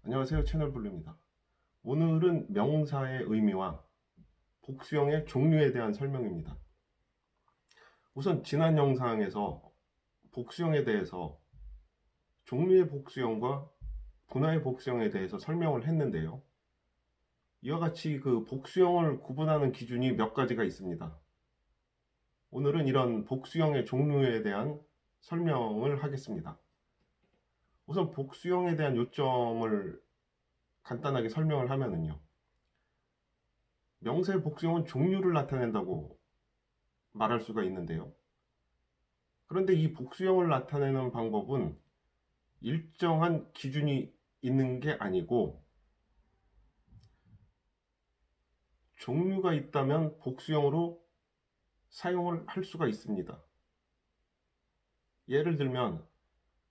안녕하세요. 채널블루입니다. 오늘은 명사의 의미와 복수형의 종류에 대한 설명입니다. 우선 지난 영상에서 복수형에 대해서 종류의 복수형과 분화의 복수형에 대해서 설명을 했는데요. 이와 같이 그 복수형을 구분하는 기준이 몇 가지가 있습니다. 오늘은 이런 복수형의 종류에 대한 설명을 하겠습니다. 우선 복수형에 대한 요점을 간단하게 설명을 하면은요. 명사의 복수형은 종류를 나타낸다고 말할 수가 있는데요. 그런데 이 복수형을 나타내는 방법은 일정한 기준이 있는 게 아니고 종류가 있다면 복수형으로 사용을 할 수가 있습니다. 예를 들면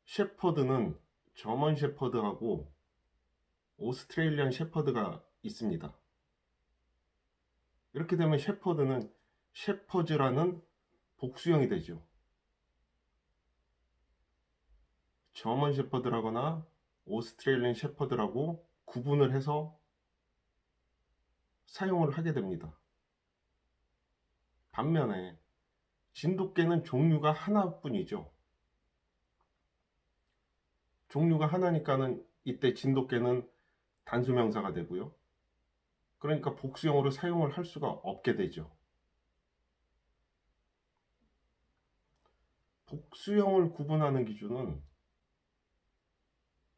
셰퍼드는 저먼 셰퍼드하고 오스트레일리안 셰퍼드가 있습니다. 이렇게 되면 셰퍼드는 셰퍼즈라는 복수형이 되죠. 저먼 셰퍼드라거나 오스트레일리안 셰퍼드라고 구분을 해서 사용을 하게 됩니다. 반면에 진돗개는 종류가 하나뿐이죠. 종류가 하나니까는 이때 진돗개는 단수명사가 되고요. 그러니까 복수형으로 사용을 할 수가 없게 되죠. 복수형을 구분하는 기준은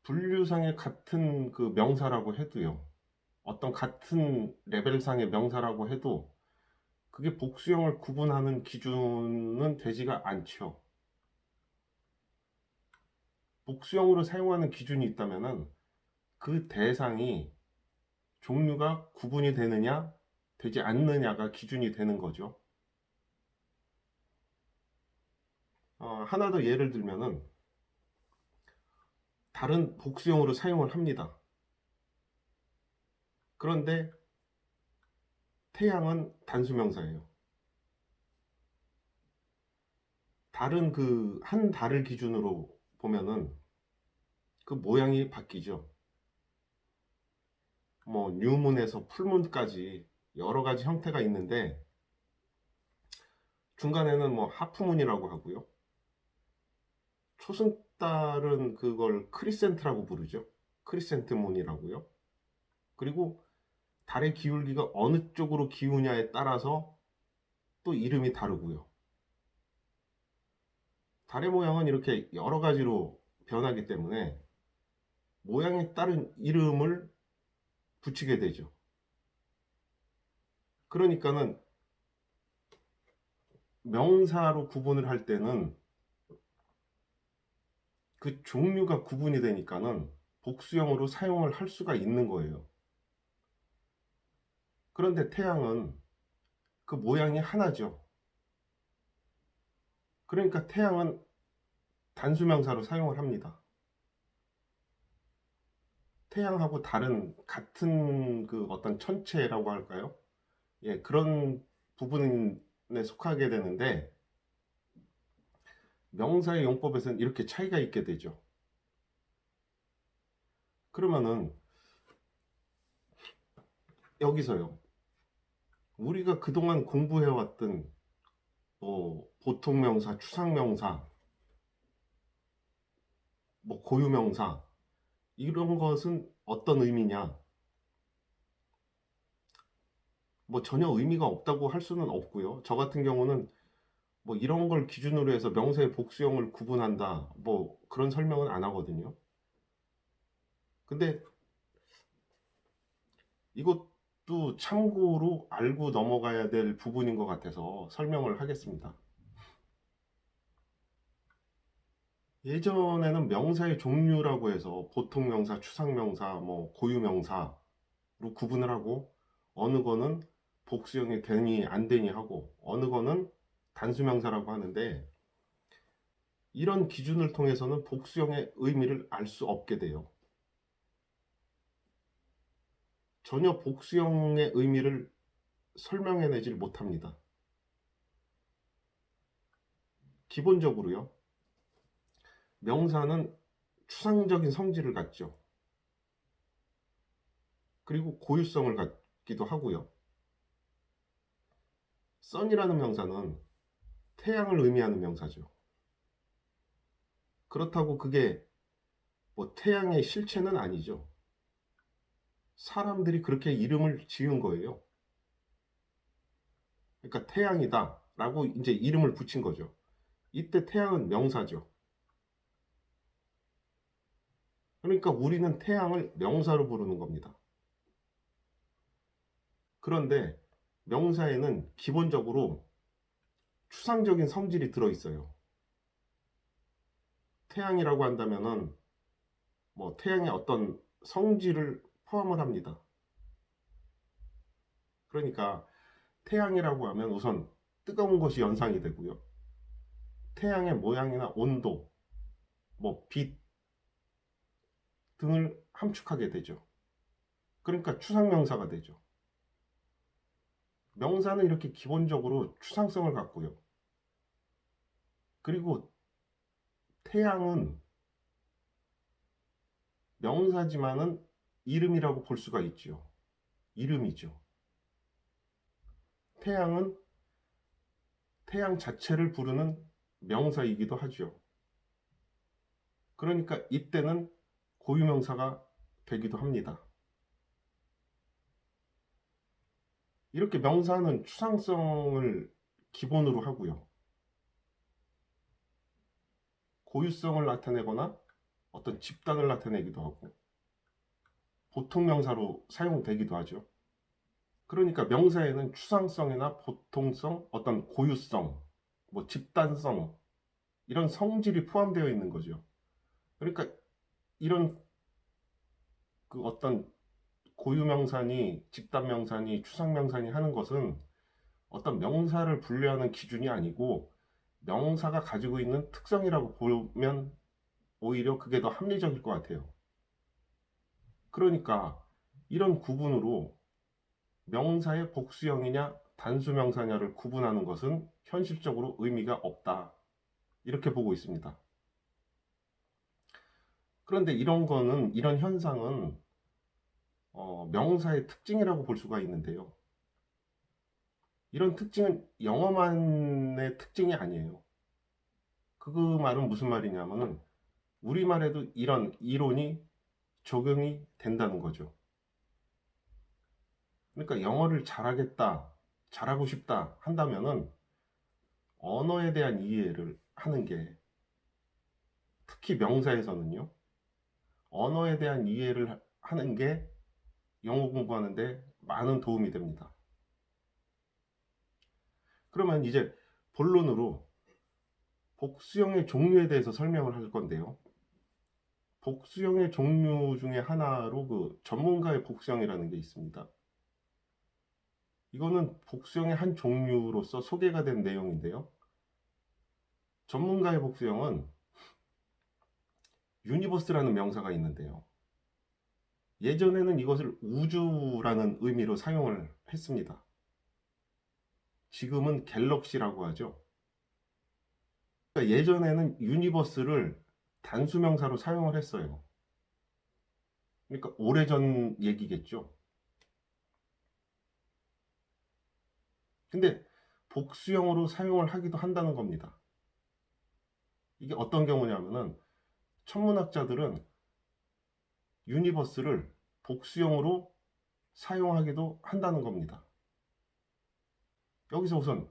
분류상의 같은 그 명사라고 해도요. 어떤 같은 레벨상의 명사라고 해도 그게 복수형을 구분하는 기준은 되지가 않죠. 복수형으로 사용하는 기준이 있다면은 그 대상이 종류가 구분이 되느냐, 되지 않느냐가 기준이 되는 거죠. 하나 더 예를 들면은 다른 복수형으로 사용을 합니다. 그런데 태양은 단수명사예요. 다른 그 한 달을 기준으로 보면은 그 모양이 바뀌죠. 뭐 뉴문에서 풀문까지 여러 가지 형태가 있는데 중간에는 뭐 하프문이라고 하고요. 초승달은 그걸 크리센트라고 부르죠. 크리센트 문이라고요. 그리고 달의 기울기가 어느 쪽으로 기우냐에 따라서 또 이름이 다르고요. 달의 모양은 이렇게 여러 가지로 변하기 때문에 모양에 따른 이름을 붙이게 되죠. 그러니까는 명사로 구분을 할 때는 그 종류가 구분이 되니까는 복수형으로 사용을 할 수가 있는 거예요. 그런데 태양은 그 모양이 하나죠. 그러니까 태양은 단수명사로 사용을 합니다. 태양하고 다른 같은 그 어떤 천체라고 할까요? 예, 그런 부분에 속하게 되는데 명사의 용법에서는 이렇게 차이가 있게 되죠. 그러면은 여기서요. 우리가 그동안 공부해왔던 뭐 보통명사, 추상명사, 뭐 고유명사 이런 것은 어떤 의미냐? 뭐 전혀 의미가 없다고 할 수는 없고요. 저 같은 경우는 뭐 이런 걸 기준으로 해서 명사의 복수형을 구분한다. 뭐 그런 설명은 안 하거든요. 근데 이것도 참고로 알고 넘어가야 될 부분인 것 같아서 설명을 하겠습니다. 예전에는 명사의 종류라고 해서 보통명사, 추상명사, 뭐 고유명사로 구분을 하고 어느 거는 복수형이 되니 안 되니 하고 어느 거는 단수명사라고 하는데 이런 기준을 통해서는 복수형의 의미를 알 수 없게 돼요. 전혀 복수형의 의미를 설명해내질 못합니다. 기본적으로요. 명사는 추상적인 성질을 갖죠. 그리고 고유성을 갖기도 하고요. sun이라는 명사는 태양을 의미하는 명사죠. 그렇다고 그게 뭐 태양의 실체는 아니죠. 사람들이 그렇게 이름을 지은 거예요. 그러니까 태양이다 라고 이제 이름을 붙인 거죠. 이때 태양은 명사죠. 그러니까 우리는 태양을 명사로 부르는 겁니다. 그런데 명사에는 기본적으로 추상적인 성질이 들어있어요. 태양이라고 한다면은 뭐 태양의 어떤 성질을 포함을 합니다. 그러니까 태양이라고 하면 우선 뜨거운 것이 연상이 되고요. 태양의 모양이나 온도, 뭐 빛 등을 함축하게 되죠. 그러니까 추상명사가 되죠. 명사는 이렇게 기본적으로 추상성을 갖고요. 그리고 태양은 명사지만은 이름이라고 볼 수가 있죠. 이름이죠. 태양은 태양 자체를 부르는 명사이기도 하죠. 그러니까 이때는 고유명사가 되기도 합니다. 이렇게 명사는 추상성을 기본으로 하고요. 고유성을 나타내거나 어떤 집단을 나타내기도 하고 보통명사로 사용되기도 하죠. 그러니까 명사에는 추상성이나 보통성, 어떤 고유성, 뭐 집단성 이런 성질이 포함되어 있는 거죠. 그러니까 이런 그 어떤 고유명사니 집단명사니 추상명사니 하는 것은 어떤 명사를 분류하는 기준이 아니고 명사가 가지고 있는 특성이라고 보면 오히려 그게 더 합리적일 것 같아요. 그러니까 이런 구분으로 명사의 복수형이냐 단수명사냐를 구분하는 것은 현실적으로 의미가 없다. 이렇게 보고 있습니다. 그런데 이런 현상은 명사의 특징이라고 볼 수가 있는데요. 이런 특징은 영어만의 특징이 아니에요. 그 말은 무슨 말이냐면은 우리말에도 이런 이론이 적용이 된다는 거죠. 그러니까 영어를 잘하겠다, 잘하고 싶다 한다면은 언어에 대한 이해를 하는 게 특히 명사에서는요. 언어에 대한 이해를 하는 게 영어 공부하는데 많은 도움이 됩니다. 그러면 이제 본론으로 복수형의 종류에 대해서 설명을 할 건데요. 복수형의 종류 중에 하나로 그 전문가의 복수형이라는 게 있습니다. 이거는 복수형의 한 종류로서 소개가 된 내용인데요. 전문가의 복수형은 유니버스라는 명사가 있는데요. 예전에는 이것을 우주라는 의미로 사용을 했습니다. 지금은 갤럭시라고 하죠. 그러니까 예전에는 유니버스를 단수명사로 사용을 했어요. 그러니까 오래전 얘기겠죠. 근데 복수형으로 사용을 하기도 한다는 겁니다. 이게 어떤 경우냐면은 천문학자들은 유니버스를 복수형으로 사용하기도 한다는 겁니다. 여기서 우선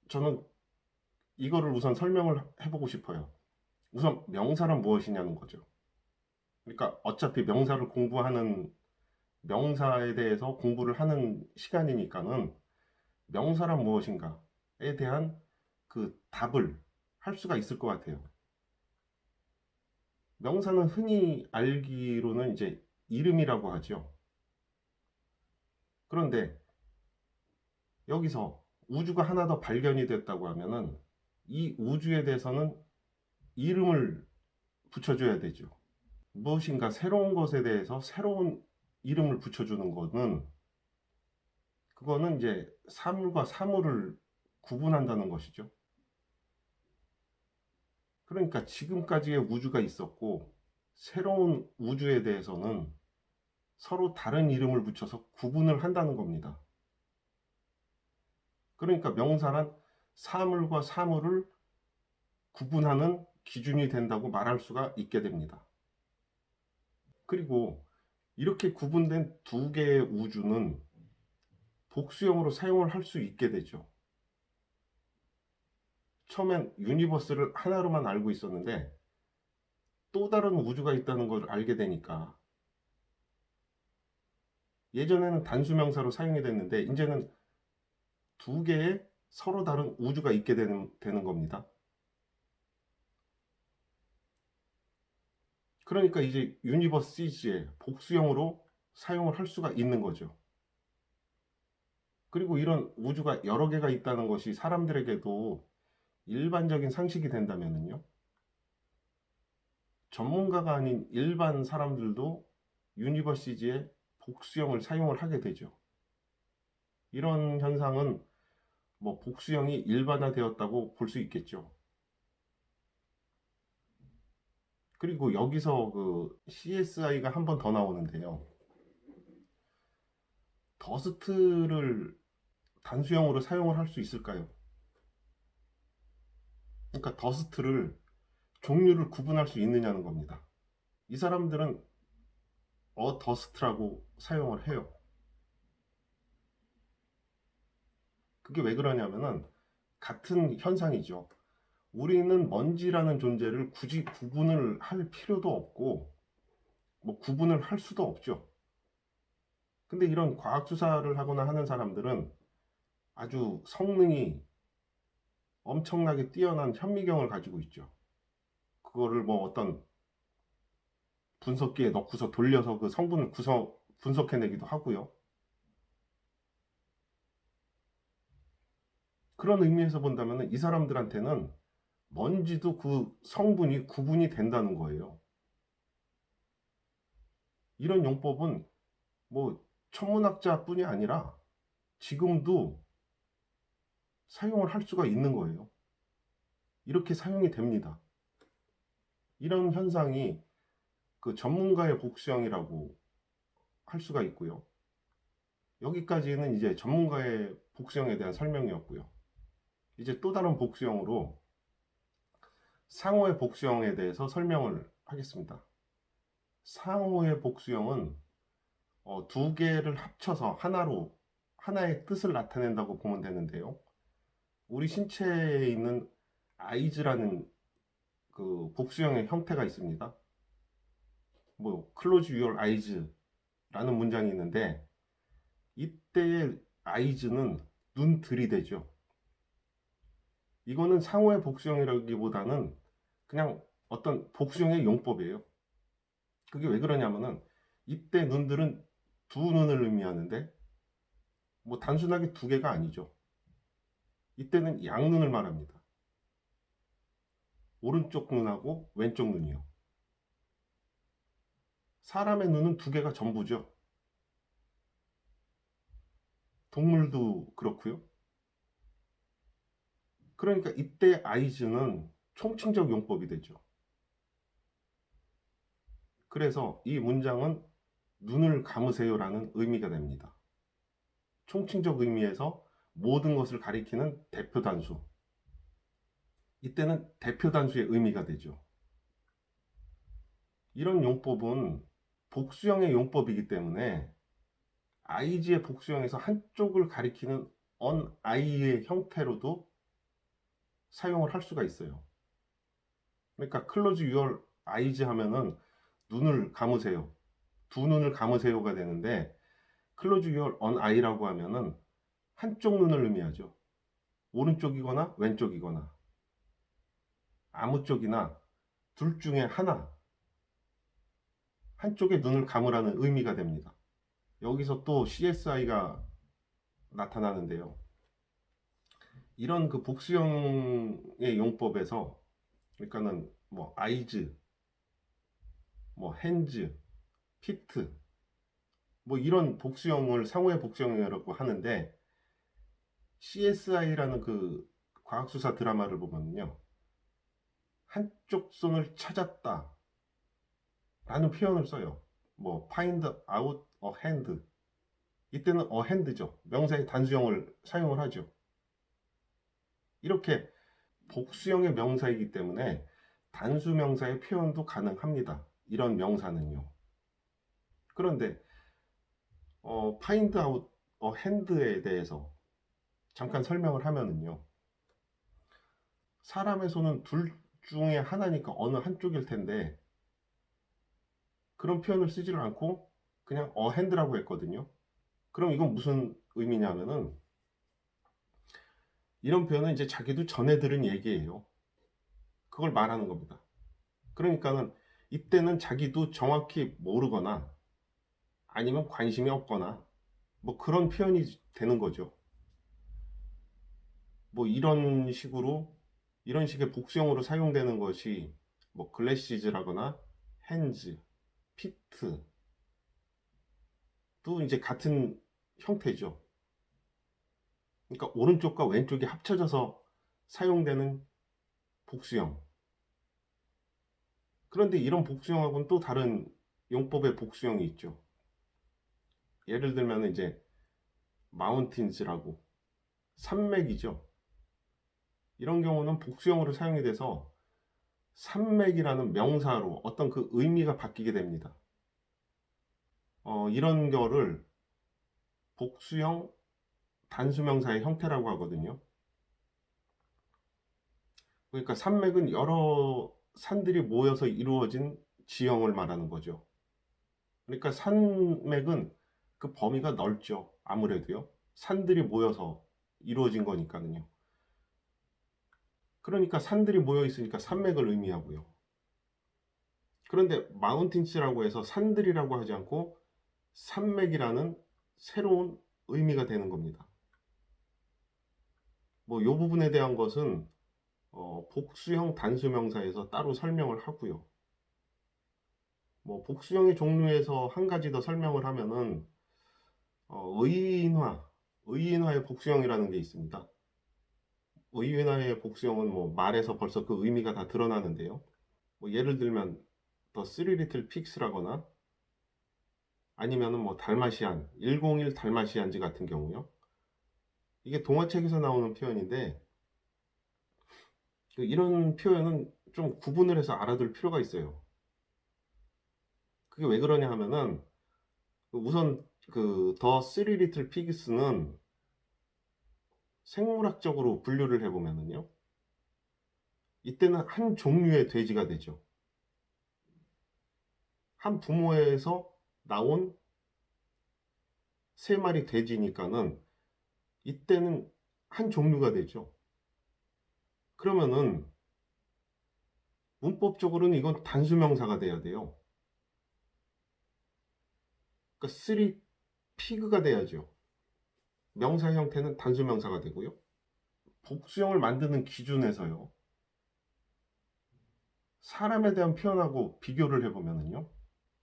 저는 이거를 우선 설명을 해보고 싶어요. 우선 명사란 무엇이냐는 거죠. 그러니까 어차피 명사를 공부하는 명사에 대해서 공부를 하는 시간이니까는 명사란 무엇인가에 대한 그 답을 할 수가 있을 것 같아요. 명사는 흔히 알기로는 이제 이름이라고 하죠. 그런데 여기서 우주가 하나 더 발견이 됐다고 하면은 이 우주에 대해서는 이름을 붙여줘야 되죠. 무엇인가 새로운 것에 대해서 새로운 이름을 붙여주는 거는 그거는 이제 사물과 사물을 구분한다는 것이죠. 그러니까 지금까지의 우주가 있었고 새로운 우주에 대해서는 서로 다른 이름을 붙여서 구분을 한다는 겁니다. 그러니까 명사란 사물과 사물을 구분하는 기준이 된다고 말할 수가 있게 됩니다. 그리고 이렇게 구분된 두 개의 우주는 복수형으로 사용을 할 수 있게 되죠. 처음엔 유니버스를 하나로만 알고 있었는데 또 다른 우주가 있다는 걸 알게 되니까, 예전에는 단수명사로 사용이 됐는데 이제는 두 개의 서로 다른 우주가 있게 되는 겁니다. 그러니까 이제 유니버시즈의 복수형으로 사용을 할 수가 있는 거죠. 그리고 이런 우주가 여러 개가 있다는 것이 사람들에게도 일반적인 상식이 된다면요, 전문가가 아닌 일반 사람들도 유니버시즈의 복수형을 사용을 하게 되죠. 이런 현상은 뭐 복수형이 일반화되었다고 볼 수 있겠죠. 그리고 여기서 그 CSI가 한 번 더 나오는데요. 더스트를 단수형으로 사용을 할 수 있을까요? 그러니까 더스트를 종류를 구분할 수 있느냐는 겁니다. 이 사람들은 더스트라고 사용을 해요. 그게 왜 그러냐면은 같은 현상이죠. 우리는 먼지라는 존재를 굳이 구분을 할 필요도 없고 뭐 구분을 할 수도 없죠. 근데 이런 과학 수사를 하거나 하는 사람들은 아주 성능이 엄청나게 뛰어난 현미경을 가지고 있죠. 그거를 뭐 어떤 분석기에 넣고서 돌려서 그 성분을 분석해내기도 하고요. 그런 의미에서 본다면 이 사람들한테는 먼지도 그 성분이 구분이 된다는 거예요. 이런 용법은 뭐 천문학자뿐이 아니라 지금도 사용을 할 수가 있는 거예요. 이렇게 사용이 됩니다. 이런 현상이 그 전문가의 복수형이라고 할 수가 있고요. 여기까지는 이제 전문가의 복수형에 대한 설명이었고요. 이제 또 다른 복수형으로 상호의 복수형에 대해서 설명을 하겠습니다. 상호의 복수형은 두 개를 합쳐서 하나의 뜻을 나타낸다고 보면 되는데요. 우리 신체에 있는 아이즈라는 그 복수형의 형태가 있습니다. 뭐 close your eyes라는 문장이 있는데 이때의 eyes는 눈 들이대죠. 이거는 상호의 복수형이라기보다는 그냥 어떤 복수형의 용법이에요. 그게 왜 그러냐면은 이때 눈들은 두 눈을 의미하는데 뭐 단순하게 두 개가 아니죠. 이때는 양눈을 말합니다. 오른쪽 눈하고 왼쪽 눈이요. 사람의 눈은 두 개가 전부죠. 동물도 그렇고요. 그러니까 이때 아이즈는 총칭적 용법이 되죠. 그래서 이 문장은 눈을 감으세요라는 의미가 됩니다. 총칭적 의미에서 모든 것을 가리키는 대표 단수. 이때는 대표 단수의 의미가 되죠. 이런 용법은 복수형의 용법이기 때문에 아이즈의 복수형에서 한쪽을 가리키는 on I의 형태로도 사용을 할 수가 있어요. 그러니까 close your eyes 하면은 눈을 감으세요. 두 눈을 감으세요가 되는데 close your one eye라고 하면은 한쪽 눈을 의미하죠. 오른쪽이거나 왼쪽이거나 아무 쪽이나 둘 중에 하나, 한쪽의 눈을 감으라는 의미가 됩니다. 여기서 또 CSI가 나타나는데요. 이런 그 복수형의 용법에서, 그러니까는 뭐 eyes, 뭐 hands, feet, 뭐 이런 복수형을 상호의 복수형이라고 하는데 CSI라는 그 과학수사 드라마를 보면요, 한쪽 손을 찾았다 라는 표현을 써요. 뭐 find out a hand, 이때는 a hand죠. 명사의 단수형을 사용을 하죠. 이렇게 복수형의 명사이기 때문에 단수명사의 표현도 가능합니다. 이런 명사는요. 그런데 find out a hand에 대해서 잠깐 설명을 하면은요. 사람의 손은 둘 중에 하나니까 어느 한쪽일 텐데 그런 표현을 쓰지를 않고 그냥 a hand라고 했거든요. 그럼 이건 무슨 의미냐면은 이런 표현은 이제 자기도 전해 들은 얘기예요. 그걸 말하는 겁니다. 그러니까는 이때는 자기도 정확히 모르거나 아니면 관심이 없거나 뭐 그런 표현이 되는 거죠. 뭐 이런 식의 복수형으로 사용되는 것이 뭐 글래시즈라거나 핸즈, 피트 또 이제 같은 형태죠. 그러니까 오른쪽과 왼쪽이 합쳐져서 사용되는 복수형. 그런데 이런 복수형하고는 또 다른 용법의 복수형이 있죠. 예를 들면 이제 마운틴즈라고 산맥이죠. 이런 경우는 복수형으로 사용이 돼서 산맥이라는 명사로 어떤 그 의미가 바뀌게 됩니다. 이런 거를 복수형 단수명사의 형태라고 하거든요. 그러니까 산맥은 여러 산들이 모여서 이루어진 지형을 말하는 거죠. 그러니까 산맥은 그 범위가 넓죠. 아무래도요. 산들이 모여서 이루어진 거니까는요. 그러니까 산들이 모여 있으니까 산맥을 의미하고요. 그런데 마운틴스라고 해서 산들이라고 하지 않고 산맥이라는 새로운 의미가 되는 겁니다. 뭐 이 부분에 대한 것은 복수형 단수명사에서 따로 설명을 하고요. 뭐 복수형의 종류에서 한 가지 더 설명을 하면은 의인화의 복수형이라는 게 있습니다. 의인화의 복수형은 뭐 말에서 벌써 그 의미가 다 드러나는데요. 뭐 예를 들면 The Three Little Pigs라거나 아니면은 뭐 달마시안, 101 달마시안즈 같은 경우요. 이게 동화책에서 나오는 표현인데 이런 표현은 좀 구분을 해서 알아둘 필요가 있어요. 그게 왜 그러냐 하면은 우선 그 더 쓰리 리틀 피그스는 생물학적으로 분류를 해보면은요. 이때는 한 종류의 돼지가 되죠. 한 부모에서 나온 세 마리 돼지니까는 이때는 한 종류가 되죠. 그러면은 문법적으로는 이건 단수명사가 돼야 돼요. 그러니까 쓰리 피그가 돼야죠. 명사 형태는 단수명사가 되고요. 복수형을 만드는 기준에서요. 사람에 대한 표현하고 비교를 해보면은요.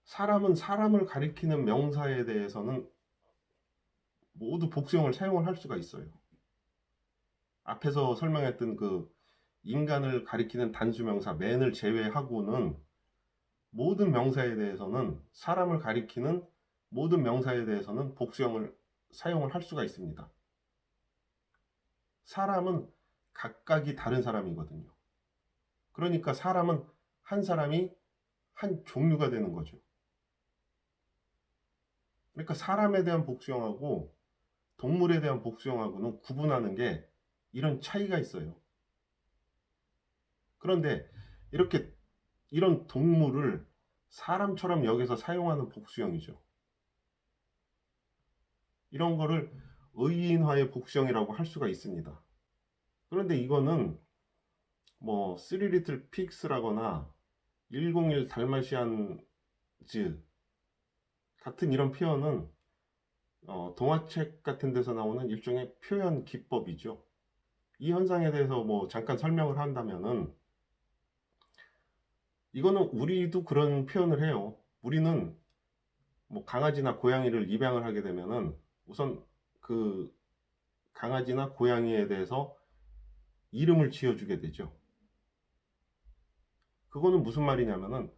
사람은 사람을 가리키는 명사에 대해서는 모두 복수형을 사용을 할 수가 있어요. 앞에서 설명했던 그 인간을 가리키는 단수명사 man을 제외하고는 모든 명사에 대해서는 사람을 가리키는 모든 명사에 대해서는 복수형을 사용을 할 수가 있습니다. 사람은 각각이 다른 사람이거든요. 그러니까 사람은 한 사람이 한 종류가 되는 거죠. 그러니까 사람에 대한 복수형하고 동물에 대한 복수형하고는 구분하는 게 이런 차이가 있어요. 그런데 이런 동물을 사람처럼 여기서 사용하는 복수형이죠. 이런 거를 의인화의 복수형이라고 할 수가 있습니다. 그런데 이거는 뭐 쓰리 리틀 픽스라거나 101 달마시안즈 같은 이런 표현은 동화책 같은 데서 나오는 일종의 표현 기법이죠. 이 현상에 대해서 뭐 잠깐 설명을 한다면은 이거는 우리도 그런 표현을 해요. 우리는 뭐 강아지나 고양이를 입양을 하게 되면은 우선 그 강아지나 고양이에 대해서 이름을 지어주게 되죠. 그거는 무슨 말이냐면은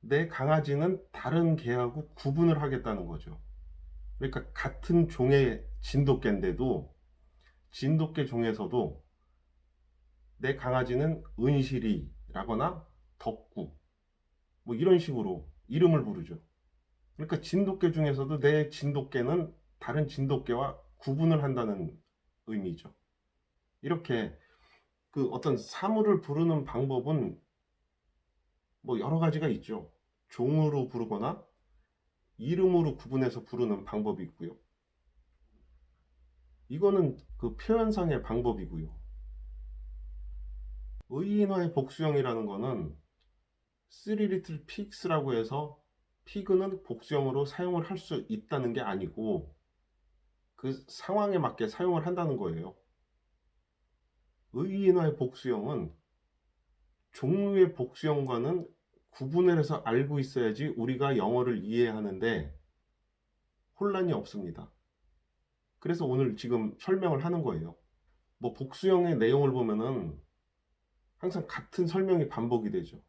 내 강아지는 다른 개하고 구분을 하겠다는 거죠. 그러니까 같은 종의 진돗개인데도 진돗개 종에서도 내 강아지는 은실이라거나 덕구 뭐 이런 식으로 이름을 부르죠. 그러니까 진돗개 중에서도 내 진돗개는 다른 진돗개와 구분을 한다는 의미죠. 이렇게 그 어떤 사물을 부르는 방법은 뭐 여러 가지가 있죠. 종으로 부르거나 이름으로 구분해서 부르는 방법이 있고요. 이거는 그 표현상의 방법이고요. 의인화의 복수형이라는 거는 Three Little Pigs라고 해서 피그는 복수형으로 사용을 할 수 있다는 게 아니고 그 상황에 맞게 사용을 한다는 거예요. 의인화의 복수형은 종류의 복수형과는 구분을 해서 알고 있어야지 우리가 영어를 이해하는데 혼란이 없습니다. 그래서 오늘 지금 설명을 하는 거예요. 뭐 복수형의 내용을 보면은 항상 같은 설명이 반복이 되죠.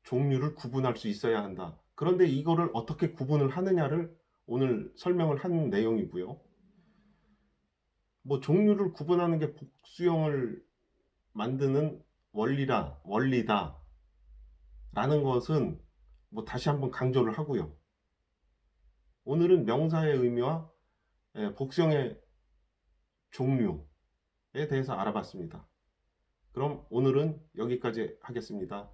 종류를 구분할 수 있어야 한다. 그런데 이거를 어떻게 구분을 하느냐를 오늘 설명을 한 내용이고요. 뭐 종류를 구분하는 게 복수형을 만드는 원리다 라는 것은 뭐 다시 한번 강조를 하고요. 오늘은 명사의 의미와 복수형의 종류에 대해서 알아봤습니다. 그럼 오늘은 여기까지 하겠습니다.